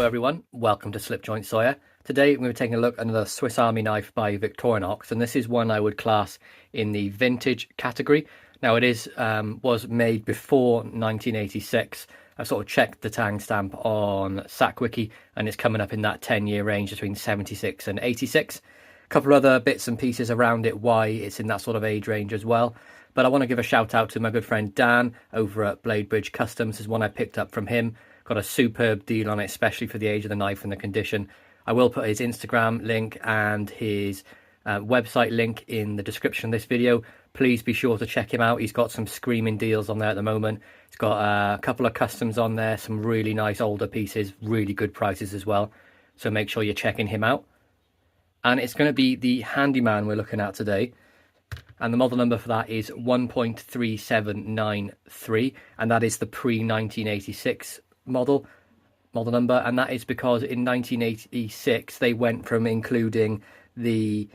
Hello everyone, welcome to Slipjoint Sawyer. Today we're taking a look at another Swiss Army knife by Victorinox, and this is one I would class in the vintage category. Now it was made before 1986. I've sort of checked the tang stamp on SacWiki and it's coming up in that 10-year range between 76 and 86. A couple of other bits and pieces around it why it's in that sort of age range as well. But I want to give a shout out to my good friend Dan over at Blade Bridge Customs. This is one I picked up from him. Got a superb deal on it, especially for the age of the knife and the condition. I will put his Instagram link and his website link in the description of this video. Please be sure to check him out. He's got some screaming deals on there at the moment. He's got a couple of customs on there, some really nice older pieces, really good prices as well. So make sure you're checking him out. And it's going to be the Handyman we're looking at today. And the model number for that is 1.3793, and that is the pre-1986 model number. And that is because in 1986 they went from including the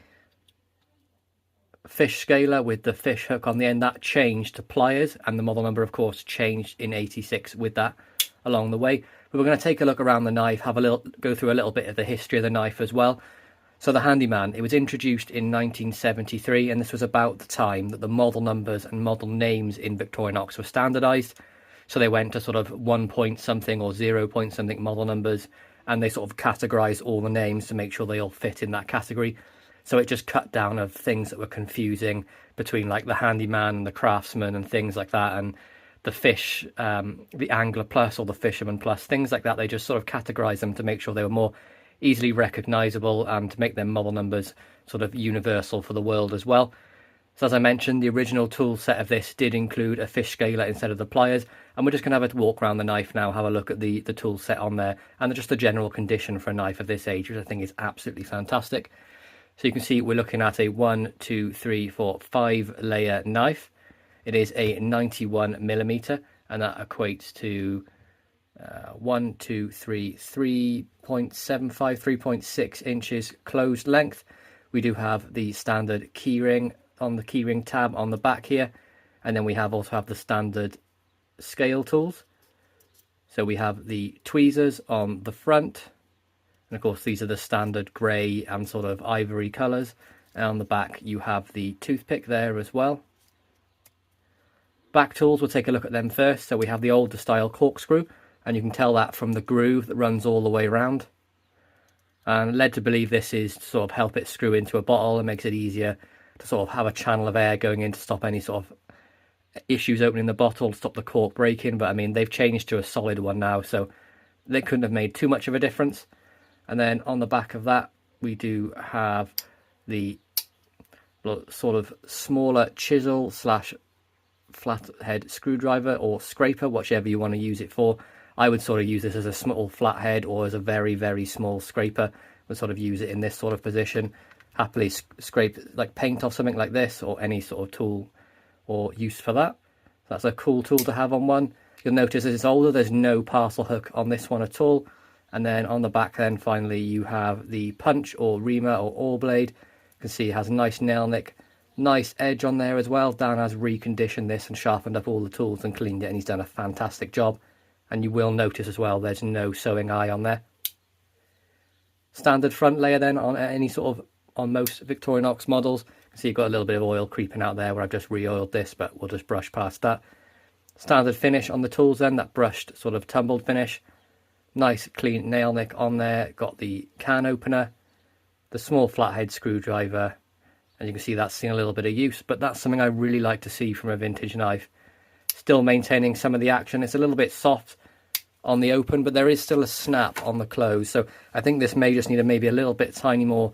fish scaler with the fish hook on the end. That changed to pliers, and the model number of course changed in 86 with that along the way. But we're going to take a look around the knife, go through a little bit of the history of the knife as well. So the Handyman, it was introduced in 1973, and this was about the time that the model numbers and model names in Victorinox were standardised. So they went to sort of 1 point something or 0 point something model numbers, and they sort of categorised all the names to make sure they all fit in that category. So it just cut down of things that were confusing between like the Handyman and the Craftsman and things like that, and the fish, the Angler Plus or the Fisherman Plus, things like that. They just sort of categorised them to make sure they were more easily recognisable and to make their model numbers sort of universal for the world as well. So as I mentioned, the original tool set of this did include a fish scaler instead of the pliers, and we're just going to have a walk around the knife now, have a look at the tool set on there and just the general condition for a knife of this age, which I think is absolutely fantastic. So you can see we're looking at a 1, 2, 3, 4, 5 layer knife. It is a 91mm, and that equates to 3.75, 3.6 inches closed length. We do have the standard keyring on the keyring tab on the back here, and then we also have the standard scale tools. So we have the tweezers on the front, and of course these are the standard grey and sort of ivory colours, and on the back you have the toothpick there as well. Back tools, we'll take a look at them first. So we have the older style corkscrew, and you can tell that from the groove that runs all the way around. And led to believe this is to sort of help it screw into a bottle and makes it easier to sort of have a channel of air going in to stop any sort of issues opening the bottle, to stop the cork breaking. But I mean, they've changed to a solid one now, so they couldn't have made too much of a difference. And then on the back of that, we do have the sort of smaller chisel slash flathead screwdriver or scraper, whichever you want to use it for. I would sort of use this as a small flathead or as a very, very small scraper. Would sort of use it in this sort of position. Happily scrape like paint off something like this, or any sort of tool or use for that. So that's a cool tool to have on one. You'll notice as it's older, there's no parcel hook on this one at all. And then on the back then, finally, you have the punch or reamer or awl blade. You can see it has a nice nail nick, nice edge on there as well. Dan has reconditioned this and sharpened up all the tools and cleaned it, and he's done a fantastic job. And you will notice as well, there's no sewing eye on there. Standard front layer then on most Victorinox models. You can see you've got a little bit of oil creeping out there where I've just re-oiled this, but we'll just brush past that. Standard finish on the tools then, that brushed sort of tumbled finish. Nice clean nail nick on there. Got the can opener, the small flathead screwdriver, and you can see that's seen a little bit of use, but that's something I really like to see from a vintage knife. Still maintaining some of the action. It's a little bit soft on the open, but there is still a snap on the close. So I think this may just need maybe a little bit tiny more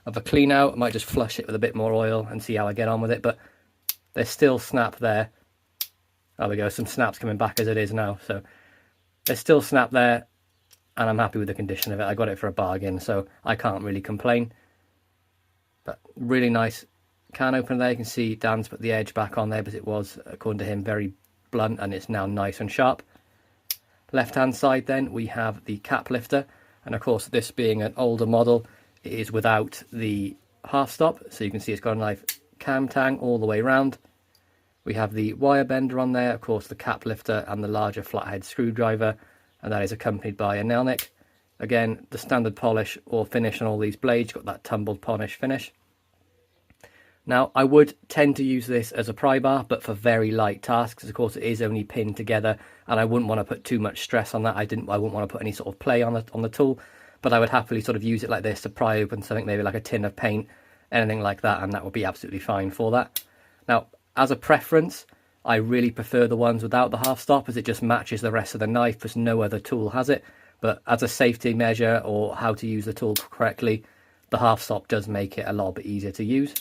of a clean out. I might just flush it with a bit more oil and see how I get on with it, but there's still snap there. There we go, some snaps coming back as it is now. So there's still snap there, and I'm happy with the condition of it. I got it for a bargain, so I can't really complain. But really nice can opener there. You can see Dan's put the edge back on there, but it was, according to him, very blunt, and it's now nice and sharp. Left hand side then we have the cap lifter, and of course this being an older model, it is without the half stop, so you can see it's got a nice cam tang all the way around. We have the wire bender on there, of course the cap lifter and the larger flathead screwdriver, and that is accompanied by a nail nick. Again, the standard polish or finish on all these blades, got that tumbled polish finish. Now, I would tend to use this as a pry bar, but for very light tasks. Of course, it is only pinned together, and I wouldn't want to put too much stress on that. I wouldn't want to put any sort of play on the tool, but I would happily sort of use it like this to pry open something, maybe like a tin of paint, anything like that, and that would be absolutely fine for that. Now, as a preference, I really prefer the ones without the half stop, as it just matches the rest of the knife, because no other tool has it. But as a safety measure, or how to use the tool correctly, the half stop does make it a lot bit easier to use.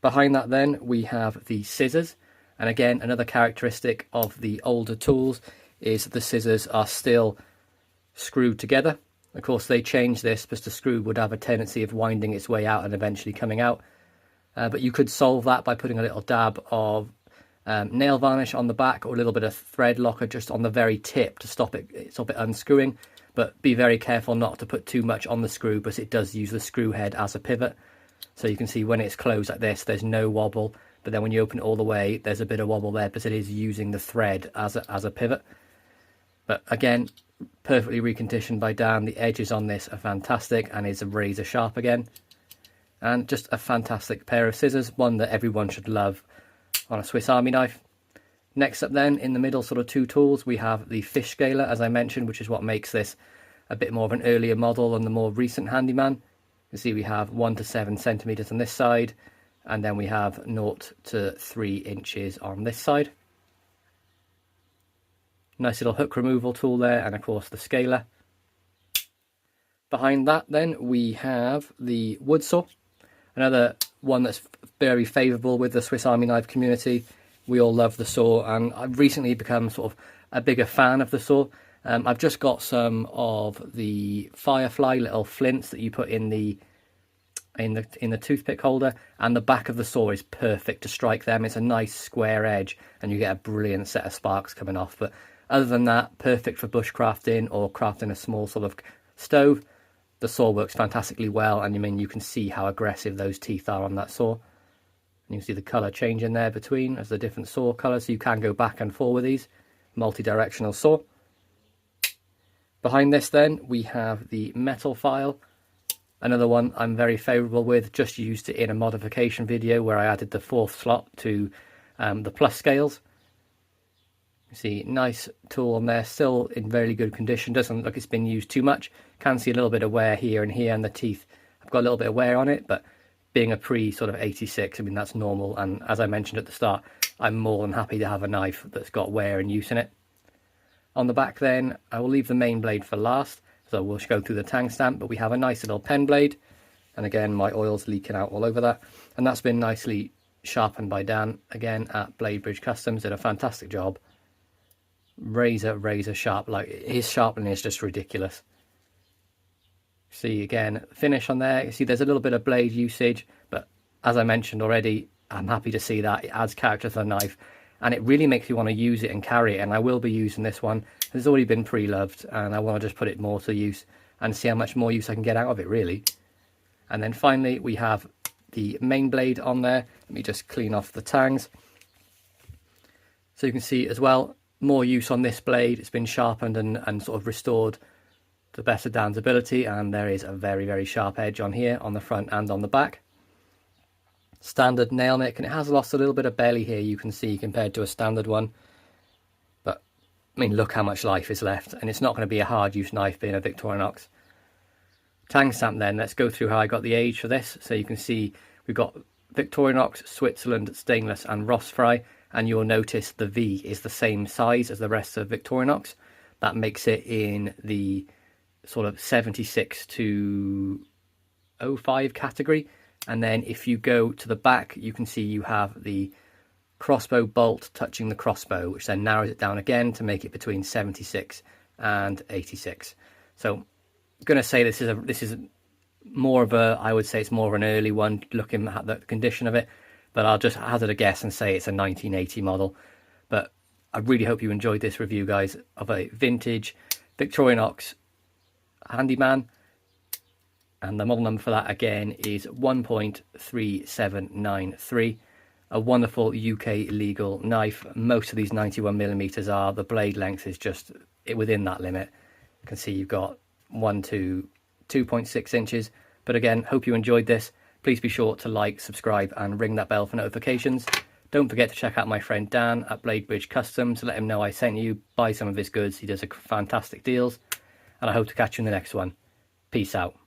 Behind that then, we have the scissors. And again, another characteristic of the older tools is the scissors are still screwed together. Of course, they changed this because the screw would have a tendency of winding its way out and eventually coming out. But you could solve that by putting a little dab of nail varnish on the back, or a little bit of thread locker just on the very tip to stop it unscrewing. But be very careful not to put too much on the screw, because it does use the screw head as a pivot. So you can see when it's closed like this, there's no wobble, but then when you open it all the way, there's a bit of wobble there because it is using the thread as a pivot. But again, perfectly reconditioned by Dan. The edges on this are fantastic and is razor sharp again. And just a fantastic pair of scissors, one that everyone should love on a Swiss Army knife. Next up then, in the middle sort of two tools, we have the fish scaler, as I mentioned, which is what makes this a bit more of an earlier model than the more recent Handyman. You can see we have 1 to 7 centimeters on this side, and then we have 0 to 3 inches on this side. Nice little hook removal tool there, and of course the scaler. Behind that then we have the wood saw, another one that's very favourable with the Swiss Army knife community. We all love the saw, and I've recently become sort of a bigger fan of the saw. I've just got some of the Firefly little flints that you put in the toothpick holder, and the back of the saw is perfect to strike them. It's a nice square edge, and you get a brilliant set of sparks coming off. But other than that, perfect for bushcrafting or crafting a small sort of stove. The saw works fantastically well, and you can see how aggressive those teeth are on that saw. And you can see the colour change in there between as the different saw colours, so you can go back and forth with these. Multi-directional saw. Behind this then, we have the metal file. Another one I'm very favourable with, just used it in a modification video where I added the 4th slot to the plus scales. You see, nice tool on there, still in very good condition, doesn't look like it's been used too much. Can see a little bit of wear here and here, and the teeth have got a little bit of wear on it, but being a pre sort of 86, I mean, that's normal. And as I mentioned at the start, I'm more than happy to have a knife that's got wear and use in it. On the back then, I will leave the main blade for last, so we'll go through the tang stamp, but we have a nice little pen blade, and again my oil's leaking out all over that, and that's been nicely sharpened by Dan again at Bladebridge Customs. Did a fantastic job. Razor sharp, like his sharpening is just ridiculous. See again, finish on there. You see there's a little bit of blade usage, but as I mentioned already, I'm happy to see that it adds character to the knife, and it really makes you want to use it and carry it. And I will be using this one. It's already been pre-loved, and I want to just put it more to use and see how much more use I can get out of it, really. And then finally we have the main blade on there. Let me just clean off the tangs. So you can see as well, more use on this blade. It's been sharpened and sort of restored to the best of Dan's ability, and there is a very sharp edge on here on the front and on the back. Standard nail nick, and it has lost a little bit of belly here, you can see, compared to a standard one. But I mean, look how much life is left, and it's not going to be a hard use knife being a Victorinox. Tang stamp then, let's go through how I got the age for this. So you can see we've got Victorinox, Switzerland, stainless and Ross Fry, and you'll notice the V is the same size as the rest of Victorinox. That makes it in the sort of 76 to 05 category. And then if you go to the back, you can see you have the crossbow bolt touching the crossbow, which then narrows it down again to make it between 76 and 86. So I'm going to say this is more of a, I would say it's more of an early one, looking at the condition of it, but I'll just hazard a guess and say it's a 1980 model. But I really hope you enjoyed this review, guys, of a vintage Victorinox Handyman. And the model number for that again is 1.3793. A wonderful UK legal knife. Most of these 91mm are. The blade length is just within that limit. You can see you've got 1 to 2.6 inches. But again, hope you enjoyed this. Please be sure to like, subscribe and ring that bell for notifications. Don't forget to check out my friend Dan at Blade Bridge Customs. Let him know I sent you. Buy some of his goods. He does fantastic deals. And I hope to catch you in the next one. Peace out.